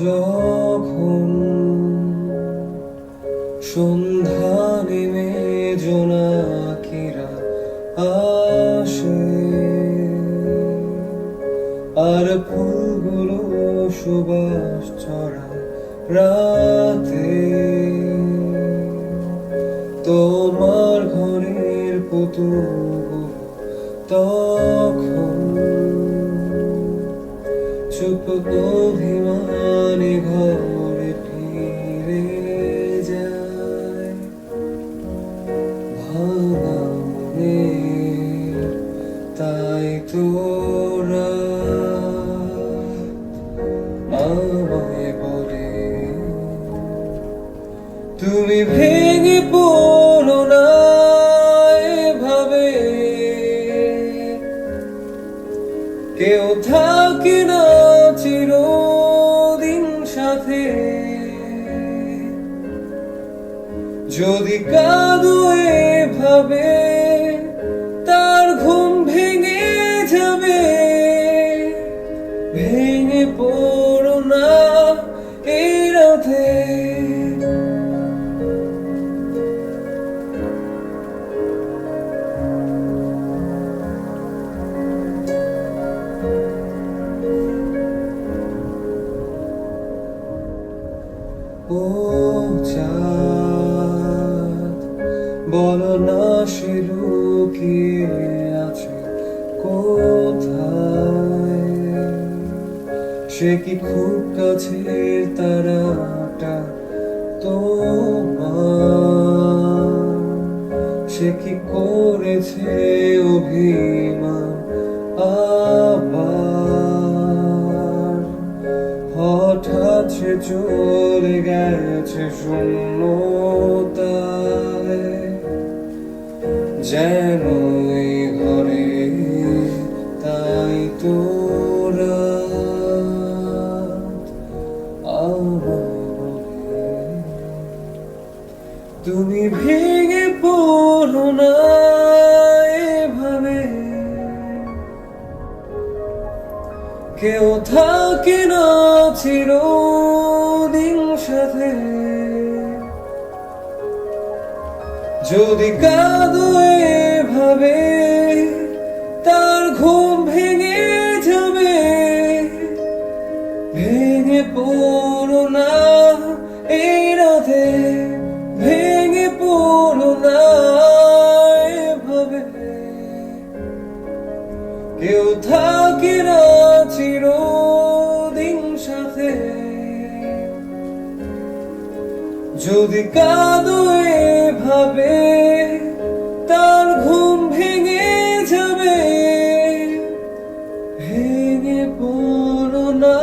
যখন সন্ধ্যা নেমে জোনাকিরা আসে আর ফুলগুলো সুবাস ছড়ায় রাতে, তোমার ঘরের পুতুলগুলো তখন চুপ অভিমানে ঘরে ফিরে যায়। ভাঙা মনের তাই তোরা আমায় বলে, তুমি ভেঙে পড়ো না এভাবে, কেউ থাকে না চিরদিন সাথে। যদি কাঁদো এভাবে তার ঘুম ভেঙে যাবে। ভেঙে পড়ো না এই রাতে, ও চাঁদ বলো না সে লুকিয়ে আছে কোথায়, সে কি খুব কাছের তারাটা তোমার, সে কি করেছে অভিমান আবার, হঠাৎ সে চলে গেছে শূন্যতায়, যেন এই ঘরে তাই তোরা আমায় বলে, তুমি ভেঙে পড়ো না এভাবে, কেউ থাকে না চিরদিন সাথে। যদি কাঁদো এভাবে তার ঘুম ভেঙে যাবে। ভেঙে পড়ো না এই রাতে, ভেঙে পড়ো না এভাবে, কেউ থাকে না চিরদিন সাথে। যদি কাঁদো এভাবে তার ঘুম ভেঙে যাবে। ভেঙে পড়ো না